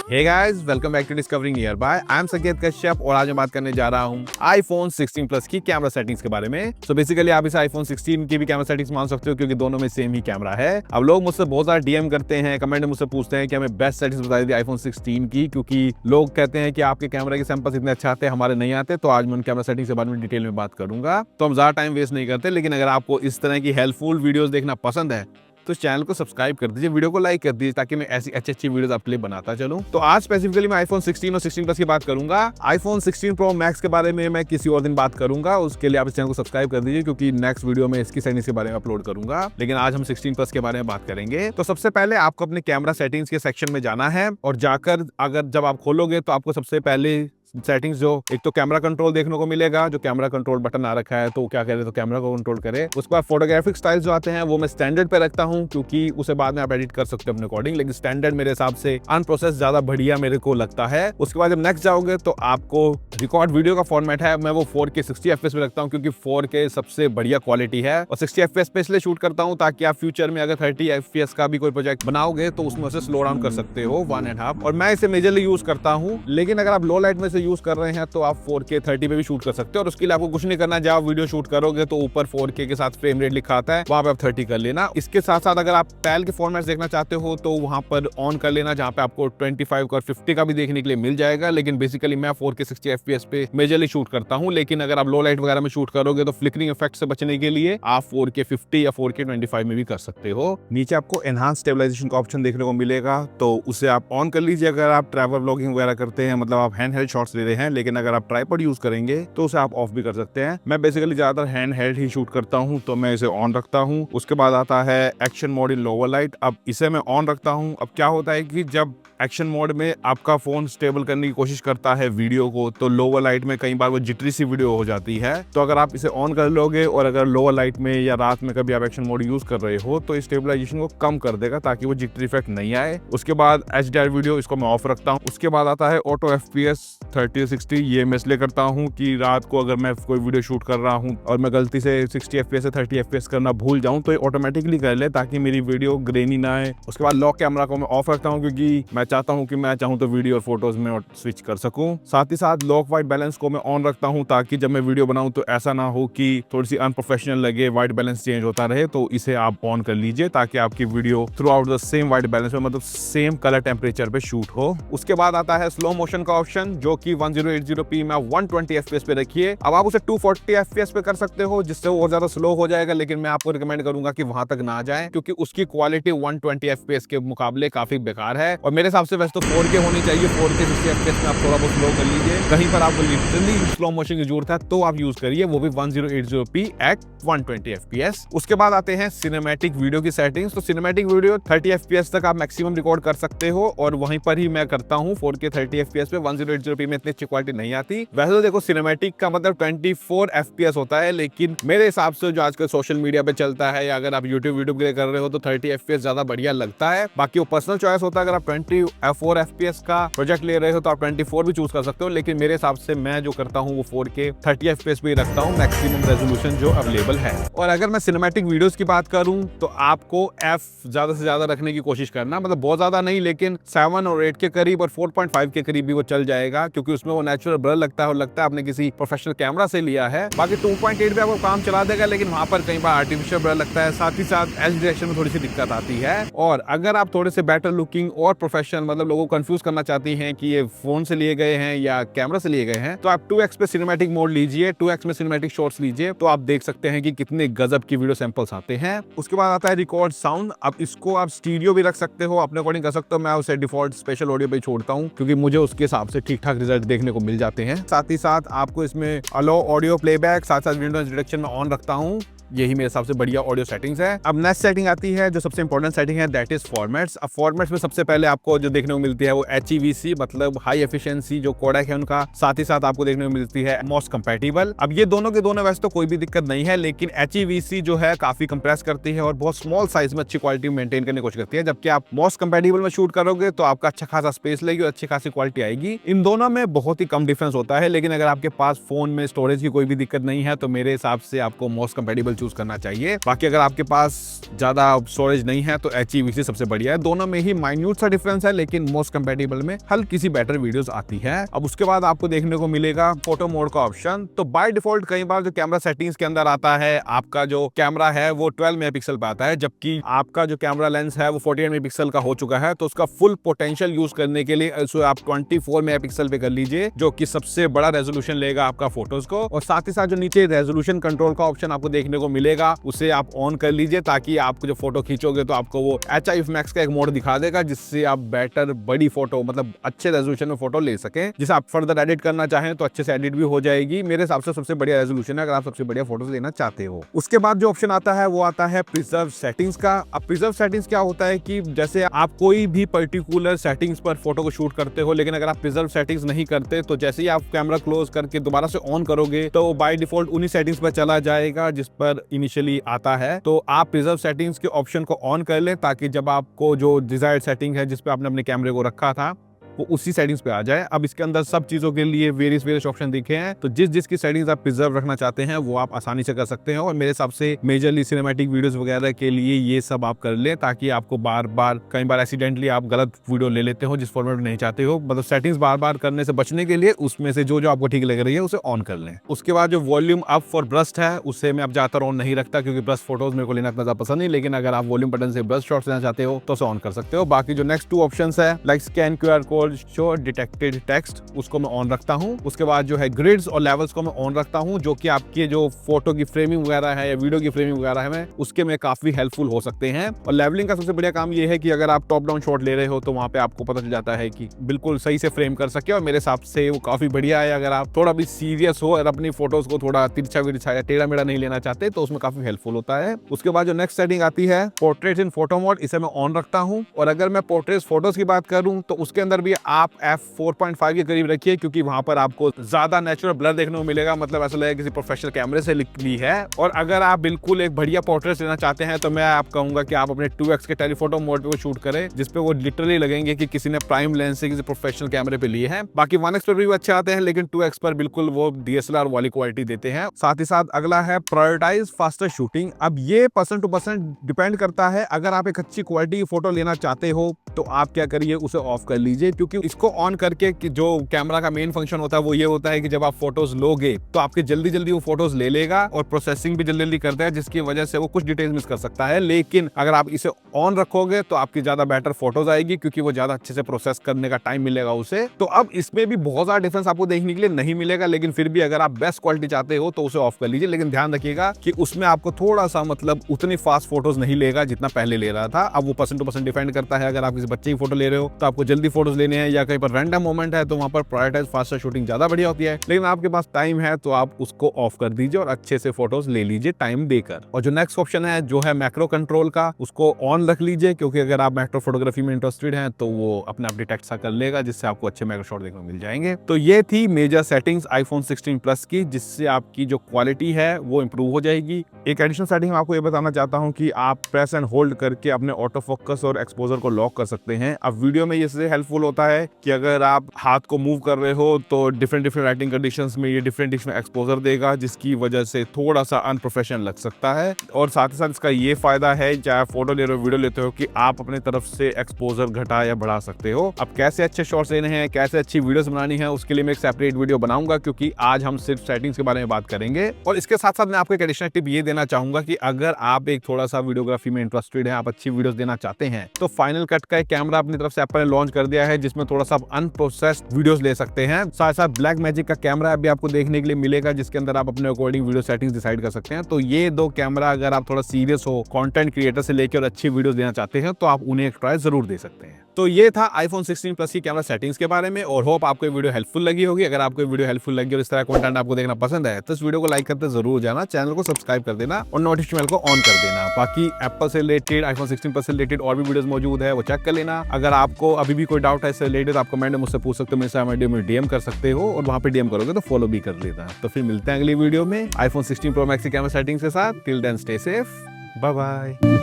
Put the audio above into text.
Hey guys, welcome back to discovering near by. I am Sanket Kashyap और आज मैं बात करने जा रहा हूँ iPhone 16 प्लस की कैमरा सेटिंग्स के बारे में। सो बेसिकली आप इसे iPhone 16 की भी कैमरा सेटिंग्स मान सकते हो क्योंकि दोनों में सेम ही कैमरा है। अब लोग मुझसे बहुत सारा डीएम करते हैं, कमेंट में मुझसे पूछते हैं कि हमें बेस्ट सेटिंग्स बता दीजिए iPhone 16 की, क्योंकि लोग कहते हैं कि आपके कैमरा के सैंपल्स इतने अच्छे आते हैं, हमारे नहीं आते। तो आज मैं उन कैमरा सेटिंग्स के बारे में डिटेल में बात करूंगा। तो हम ज्यादा टाइम वेस्ट नहीं करते, लेकिन अगर आपको इस तरह की हेल्पफुल वीडियोस देखना पसंद है तो इस चैनल को सब्सक्राइब कर दीजिए, वीडियो को लाइक कर दीजिए ताकि मैं ऐसी अच्छी वीडियोस आपके लिए बनाता चलूं। तो आज स्पेसिफिकली मैं iPhone 16 और 16 प्लस की बात करूंगा। iPhone 16 Pro Max के बारे में मैं किसी और दिन बात करूंगा, उसके लिए आप इस चैनल को सब्सक्राइब कर दीजिए क्योंकि नेक्स्ट वीडियो में इसकी सेटिंग्स के बारे में अपलोड करूंगा। लेकिन आज हम 16 प्लस के बारे में बात करेंगे। तो सबसे पहले आपको अपने कैमरा सेटिंग्स के सेक्शन में जाना है और जाकर अगर जब आप खोलोगे तो आपको सबसे पहले सेटिंग्स जो एक तो कैमरा कंट्रोल देखने को मिलेगा, जो कैमरा कंट्रोल बटन आ रखा है तो क्या करे तो कैमरा को कंट्रोल करे। उसके बाद फोटोग्राफिक स्टाइल्स जो आते हैं वो मैं स्टैंडर्ड पे रखता हूं क्योंकि उसे बाद में आप एडिट कर सकते हो अपने अकॉर्डिंग, लेकिन स्टैंडर्ड मेरे हिसाब से अनप्रोसेस ज्यादा बढ़िया मेरे को लगता है। उसके बाद जब नेक्स्ट जाओगे तो आपको रिकॉर्ड वीडियो का फॉर्मेट है, मैं वो 4K 60 FPS पे रखता हूँ क्योंकि 4K सबसे बढ़िया क्वालिटी है और 60 FPS पे इसलिए शूट करता हूँ ताकि आप फ्यूचर में अगर 30 FPS का भी कोई प्रोजेक्ट बनाओगे तो उसमें उसे स्लो डाउन कर सकते हो 1.5। और मैं इसे मेजरली यूज करता हूँ, लेकिन अगर आप लो लाइट में से यूज कर रहे हैं तो आप 4K 30 पे भी शूट कर सकते हो और उसके लिए आपको कुछ नहीं करना। जब आप वीडियो शूट करोगे तो ऊपर 4K के साथ फ्रेम रेट लिखा आता है, वहां पे आप 30 कर लेना। इसके साथ साथ अगर आप पैल के फॉर्मेट्स देखना चाहते हो तो वहां पर ऑन कर लेना, जहां पे आपको 25 और 50 का भी देखने के लिए मिल जाएगा। लेकिन बेसिकली मैं 4K 60 FPS पे मेजरली शूट करता हूं, लेकिन अगर आप लो लाइट वगैरह में शूट करोगे तो फ्लिकरिंग इफेक्ट से बचने के लिए आप 4K 50 या 4K 25 में भी कर सकते हो। नीचे आपको एनहांस स्टेबलाइजेशन का ऑप्शन देखने को मिलेगा, तो उसे आप ऑन कर लीजिए अगर आप ट्रैवल व्लॉगिंग वगैरह करते हैं, मतलब आप हैंड हेल्ड शॉट्स ले रहे हैं। लेकिन अगर आप ट्राइपॉड यूज करेंगे तो उसे आप ऑफ भी कर सकते हैं। मैं बेसिकली ज्यादातर हैंड हेल्ड ही शूट करता हूं तो मैं इसे ऑन रखता हूं। उसके बाद आता है action mode in lower light, अब इसे मैं ऑन रखता हूं। अब क्या होता है कि जब एक्शन मोड में आपका फोन स्टेबल करने की कोशिश करता है वीडियो को तो लोअर लाइट में कई बार वो जिटरी सी वीडियो हो जाती है। तो अगर आप इसे ऑन कर लोगे और अगर लोअर लाइट में या रात में कभी आप एक्शन मोड यूज कर रहे हो तो स्टेबलाइजेशन को कम कर देगा ताकि वो जिटरी इफेक्ट नहीं आए। उसके बाद HDR वीडियो इसको मैं ऑफ रखता हूँ। उसके बाद आता है ऑटो FPS 30-60, ये मैं इसलिए करता हूँ कि रात को अगर मैं कोई वीडियो शूट कर रहा हूँ और मैं गलती से 60 FPS से 30 FPS करना भूल जाऊँ तो ये ऑटोमेटिकली कर ले ताकि मेरी वीडियो ग्रेनी ना आए। उसके बाद लॉक कैमरा को मैं ऑफ रखता हूँ क्योंकि मैं चाहता हूँ कि मैं चाहूँ तो वीडियो और फोटोज में स्विच कर सकूँ। साथ ही साथ लॉक वाइट बैलेंस को मैं ऑन रखता हूँ ताकि जब मैं वीडियो बनाऊँ तो ऐसा ना हो कि थोड़ी सी अनप्रोफेशनल लगे, वाइट बैलेंस चेंज होता रहे। तो इसे आप ऑन कर लीजिए ताकि आपकी video through out the same white balance में, मतलब सेम कलर टेम्परेचर पे शूट हो। उसके बाद आता है स्लो मोशन का ऑप्शन जो कि 1080p में 120 FPS पे रखिए। अब आप उसे 240 FPS पे कर सकते हो जिससे वो और ज्यादा स्लो हो जाएगा, लेकिन मैं आपको रिकमेंड करूंगा कि वहां तक ना जाएं क्योंकि उसकी क्वालिटी 120 FPS के मुकाबले काफी बेकार है। और मेरे हिसाब से वैसे तो 4K होनी चाहिए, 4K 60 FPS में आप थोड़ा बहुत स्लो कर लीजिए। कहीं पर आपको लिटरली स्लो मोशन की जरूरत है तो आप यूज करिए, वो भी 1080p एट 120 FPS। उसके बाद आते हैं सिनेमैटिक वीडियो की सेटिंग्स। तो सिनेमैटिक वीडियो 30 FPS तक आप मैक्सिमम रिकॉर्ड कर सकते हो और वहीं पर ही मैं करता हूँ 4K 30 FPS पे। 1080p में इतनी अच्छी क्वालिटी नहीं आती। वैसे तो देखो सिनेमैटिक का मतलब 24 FPS होता है, लेकिन मेरे हिसाब से जो आजकल सोशल मीडिया पे चलता है या अगर आप यूट्यूब के लिए कर रहे हो तो 30 FPS ज्यादा बढ़िया लगता है। बाकी वो पर्सनल चॉइस होता है, अगर आप 24 FPS का प्रोजेक्ट ले रहे हो तो आप 24 भी चूज कर सकते हो, लेकिन मेरे हिसाब से मैं जो करता हूँ वो 4K 30 FPS पे रखता हूँ, मैक्सिमम रेजोल्यूशन जो अवेलेबल है। और अगर मैं सिनेमैटिक वीडियोस की बात करूं तो आपको f ज्यादा से ज्यादा रखने की कोशिश करना, मतलब बहुत ज्यादा नहीं लेकिन 7 और 8 के करीब और 4.5 के करीब भी वो चल जाएगा क्योंकि उसमें वो नेचुरल ब्लर लगता है और लगता है आपने किसी प्रोफेशनल कैमरा से लिया है। बाकी 2.8 भी आपको काम चला देगा, लेकिन वहां पर कई बार आर्टिफिशियल ब्लर लगता है, साथ ही साथ एच डायरेक्शन में थोड़ी सी दिक्कत आती है। और अगर आप थोड़े से बेटर लुकिंग और प्रोफेशनल, मतलब लोगों को कंफ्यूज करना चाहती हैं कि ये फोन से लिए गए हैं या कैमरा से लिए गए हैं, तो आप 2x पे सिनेमैटिक मोड लीजिए, 2x में सिनेमैटिक शॉट्स लीजिए, तो आप देख सकते हैं कि कितने गजब की वीडियो सैंपल्स आते हैं। उसके बाद आता है रिकॉर्ड साउंड। अब इसको आप स्टीरियो भी रख सकते हो, अपने अकॉर्डिंग कर सकते हो। मैं उसे डिफॉल्ट स्पेशल ऑडियो पे छोड़ता हूं क्योंकि मुझे उसके हिसाब से ठीक ठाक रिजल्ट देखने को मिल जाते हैं। साथ ही साथ आपको इसमें अलो ऑडियो प्लेबैक, साथ साथ विंडोज रिडक्शन में ऑन रखता हूं। यही मेरे हिसाब से बढ़िया ऑडियो सेटिंग्स है। अब नेक्स्ट सेटिंग आती है जो सबसे इंपॉर्टेंट सेटिंग है, दैट इज फॉर्मेट्स। अब फॉर्मेट्स में सबसे पहले आपको जो देखने को मिलती है वो HEVC, मतलब हाई एफिशिएंसी जो कोडेक है उनका। साथ ही साथ आपको देखने को मिलती है मॉस कंपैटिबल। अब ये दोनों के दोनों वैसे तो कोई भी दिक्कत नहीं है, लेकिन HEVC जो है काफी कंप्रेस करती है और बहुत स्मॉल साइज में अच्छी क्वालिटी मेंटेन करने की कोशिश करती है, जबकि आप मॉस कंपैटिबल में शूट करोगे तो आपका अच्छा खासा स्पेस लेगी और अच्छी खासी क्वालिटी आएगी। इन दोनों में बहुत ही कम डिफरेंस होता है, लेकिन अगर आपके पास फोन में स्टोरेज की कोई भी दिक्कत नहीं है तो मेरे हिसाब से आपको मॉस कंपैटिबल मॉडल चूज करना चाहिए। बाकी अगर आपके पास ज्यादा स्टोरेज नहीं है तो HEVC सबसे बढ़िया है। दोनों में ही माइन्यूट सा डिफरेंस है, लेकिन मोस्ट कंपेटेबल में हल्की सी बेटर वीडियोस आती है। अब उसके बाद आपको देखने को मिलेगा फोटो मोड का ऑप्शन। तो बाय डिफॉल्ट कई बार जो कैमरा सेटिंग्स के अंदर आता है, आपका जो कैमरा है वो 12 मेगापिक्सल पे आता है, जबकि आपका जो कैमरा लेंस है वो 48 मेगापिक्सल का हो चुका है। तो उसका फुल पोटेंशियल यूज करने के लिए इसे आप 24 मेगापिक्सल पे कर लीजिए, जो कि सबसे बड़ा रेजोल्यूशन लेगा आपका फोटोज को। और साथ ही साथ जो नीचे रेजोल्यूशन कंट्रोल का ऑप्शन आपको देखने को मिलेगा, उसे आप ऑन कर लीजिए, ताकि आपको जो फोटो खींचोगे तो आपको वो HIF Max का एक मोड दिखा देगा, जिससे आप बेटर बड़ी फोटो, मतलब अच्छे रेजोल्यूशन में फोटो ले सकें। जिसे आप फर्दर एडिट करना चाहें तो अच्छे से एडिट भी हो जाएगी। मेरे हिसाब से सबसे बढ़िया रेजोल्यूशन है अगर आप सबसे बढ़िया फोटोज लेना चाहते हो। उसके बाद जो ऑप्शन आता है वो आता है प्रिजर्व सेटिंग्स का। अब प्रिजर्व सेटिंग्स क्या होता है कि जैसे आप कोई भी पर्टिकुलर सेटिंग्स पर फोटो को शूट करते हो, लेकिन अगर आप प्रिजर्व सेटिंग्स नहीं करते तो जैसे ही आप कैमरा क्लोज करके दोबारा से ऑन करोगे तो बाय डिफॉल्ट उन्हीं सेटिंग्स पर चला जाएगा जिस पर इनिशियली आता है। तो आप प्रिजर्व सेटिंग्स के ऑप्शन को ऑन कर लें, ताकि जब आपको जो डिजायर्ड सेटिंग है जिस पे आपने अपने कैमरे को रखा था वो उसी सेटिंग्स पे आ जाए। अब इसके अंदर सब चीजों के लिए वेरियस ऑप्शन दिखे हैं, तो जिसकी सेटिंग्स आप प्रिजर्व रखना चाहते हैं वो आप आसानी से कर सकते हैं। और मेरे हिसाब से मेजरली सिनेमैटिक वीडियोस वगैरह के लिए ये सब आप कर लें, ताकि आपको बार बार कई बार एक्सीडेंटली आप गलत वीडियो ले लेते हो जिस फॉर्मेट में नहीं चाहते हो। मतलब सेटिंग्स बार बार करने से बचने के लिए उसमें से जो आपको ठीक लग रही है उसे ऑन कर लें। उसके बाद जो वॉल्यूम अप फॉर ब्रस्ट है उसे मैं अब ज्यादातर ऑन नहीं रखता, क्योंकि ब्रस्ट फोटोज मेरे को लेना इतना पसंद नहीं। लेकिन अगर आप वॉल्यूम बटन से ब्रस्ट शॉट्स लेना चाहते हो तो उसे ऑन कर सकते हो। बाकी जो नेक्स्ट 2 ऑप्शन है like scan QR code, show detected text, उसको मैं ऑन रखता हूं। उसके बाद जो है ग्रिड्स और लेवल्स को मैं ऑन रखता हूं, जो कि आपके जो फोटो की फ्रेमिंग वगैरह है या वीडियो की फ्रेमिंग वगैरह है उसके में काफी हेल्पफुल हो सकते हैं। और लेवलिंग का सबसे बढ़िया काम ये है कि अगर आप टॉप डाउन शॉट ले रहे हो तो वहां पे आपको पता चल जाता है कि बिल्कुल सही से फ्रेम कर सके। और मेरे हिसाब से वो काफी बढ़िया है। अगर आप थोड़ा भी सीरियस हो और अपनी फोटोज को थोड़ा तिरछा विरछा या टेढ़ा मेढ़ा नहीं लेना चाहते तो उसमें काफी हेल्पफुल होता है। उसके बाद जो नेक्स्ट सेटिंग आती है पोर्ट्रेट इन फोटो मोड, इसे मैं ऑन रखता हूं। और अगर मैं पोर्ट्रेट फोटोज की बात करूं तो उसके अंदर भी आप f4.5 के करीब रखिए, क्योंकि वहां पर आपको ज्यादा नेचुरल ब्लर देखने को मिलेगा। मतलब ऐसा लगेगा किसी प्रोफेशनल कैमरे से ली है। और अगर आप बिल्कुल एक बढ़िया पोर्ट्रेट लेना चाहते हैं तो मैं आप कहूंगा कि आप अपने 2x के टेलीफोटो मोड पे शूट करें, जिसपे वो लिटरली लगेंगे कि किसी ने प्राइम लेंस से किसी प्रोफेशनल कैमरे पे लिए हैं। बाकी 1x पर भी अच्छे आते हैं, लेकिन 2x पर बिल्कुल वो DSLR वाली क्वालिटी देते हैं। साथ ही साथ अगला है प्रायोरिटाइज फास्टर शूटिंग। अब ये पर्सन टू पर्सन डिपेंड करता है। अगर आप एक अच्छी क्वालिटी की फोटो लेना चाहते हो तो आप क्या करिए, उसे ऑफ कर लीजिए, क्योंकि इसको ऑन करके जो कैमरा का मेन फंक्शन होता है वो ये होता है कि जब आप फोटोज लोगे तो आपके जल्दी वो फोटोज ले लेगा और प्रोसेसिंग भी जल्दी करता है, जिसकी वजह से वो कुछ डिटेल्स मिस कर सकता है। लेकिन अगर आप इसे ऑन रखोगे तो आपकी ज्यादा बेटर फोटोज आएगी, क्योंकि वो ज्यादा अच्छे से प्रोसेस करने का टाइम मिलेगा उसे। तो अब इसमें भी बहुत ज्यादा डिफरेंस आपको देखने के लिए नहीं मिलेगा, लेकिन फिर भी अगर आप बेस्ट क्वालिटी चाहते हो तो उसे ऑफ कर लीजिए। लेकिन ध्यान रखिएगा कि उसमें आपको थोड़ा सा मतलब उतनी फास्ट फोटोज नहीं लेगा जितना पहले ले रहा था। अब वो पर्सन टू पर्सन डिपेंड करता है। अगर आप किसी बच्चे की फोटो ले रहे हो तो आपको जल्दी फोटोज लेने हैं, या कहीं पर रैंडम मोमेंट है तो वहां पर प्रायोरिटाइज फास्टर शूटिंग ज्यादा बढ़िया होती है। लेकिन आपके पास टाइम है तो आप उसको ऑफ कर दीजिए और अच्छे से फोटोज ले लीजिए टाइम देकर। और जो नेक्स्ट ऑप्शन है जो है मैक्रो कंट्रोल का, उसको ऑन रख लीजिए, क्योंकि अगर आप मैक्रो फोटोग्राफी में इंटरेस्टेड हैं तो वो अपने आप डिटेक्ट सा कर लेगा, जिससे आपको अच्छे मैक्रो शॉट देखने को मिल जाएंगे। तो ये थी मेजर सेटिंग्स iPhone 16 Plus की, जिससे आपकी जो क्वालिटी है वो इंप्रूव हो जाएगी। एक एडिशनल सेटिंग मैं आपको ये बताना चाहता हूँ कि आप प्रेस एंड होल्ड करके अपने ऑटो फोकस और एक्सपोजर को लॉक कर सकते हैं। अब वीडियो में ये इससे हेल्पफुल होता है कि अगर आप हाथ को मूव कर रहे हो तो डिफरेंट लाइटिंग कंडीशंस में ये डिफरेंट एक्सपोजर देगा, जिसकी वजह से थोड़ा सा अनप्रोफेशनल लग सकता है। और साथ ही साथ इसका ये फायदा है, चाहे फोटो ले रहे हो वीडियो लेते हो, कि आप अपने तरफ से एक्सपोजर घटा या बढ़ा सकते हो। अब कैसे अच्छे शॉट्स लेने हैं, कैसे अच्छी वीडियोस बनानी है, उसके लिए मैं एक सेपरेट वीडियो बनाऊंगा, क्योंकि आज हम सिर्फ सेटिंग्स के बारे में बात करेंगे। और इसके साथ साथ मैं आपको एक एडिशनल टिप ये देना चाहूंगा कि अगर आप एक थोड़ा सा वीडियोग्राफी में इंटरेस्टेड है, आप अच्छी वीडियोस देना चाहते हैं, तो फाइनल कट का एक कैमरा अपनी तरफ से एप्पल ने लॉन्च कर दिया है, जिसमें थोड़ा सा अनप्रोसेस्ड वीडियोस ले सकते हैं। साथ साथ ब्लैक मैजिक का कैमरा अभी आपको देखने के लिए मिलेगा, जिसके अंदर आप अपने अकॉर्डिंग वीडियो सेटिंग्स डिसाइड कर सकते हैं। तो ये 2 कैमरा अगर आप थोड़ा सीरियस हो, कंटेंट क्रिएटर से लेकर और अच्छी वीडियोस देना चाहते हैं, तो आप उन्हें एक ट्राई जरूर दे सकते हैं। तो ये था iPhone 16 Plus की कैमरा सेटिंग्स के बारे में, और होप आपको ये वीडियो हेल्पफुल लगी होगी। अगर आपको ये वीडियो हेल्पफुल लगी और इस तरह कंटेंट आपको देखना पसंद है तो इस वीडियो को लाइक करते जरूर जाना, चैनल को सब्सक्राइब कर देना और नोटिफिकेशन बेल को ऑन कर देना। बाकी एप्पल से रिलेटेड, iPhone 16 Plus से रिलेटेड और भी वीडियोस मौजूद है, वो चेक कर लेना। अगर आपको अभी भी कोई डाउट है इससे रिलेटेड, आप कमेंट में मुझसे पूछ सकते हो, मेरे में DM कर सकते हो, और वहां पे DM करोगे तो फॉलो भी कर लेना। तो फिर मिलते हैं अगली वीडियो में iPhone 16 Pro Max की कैमरा सेटिंग्स के साथ। Till then stay safe, bye bye.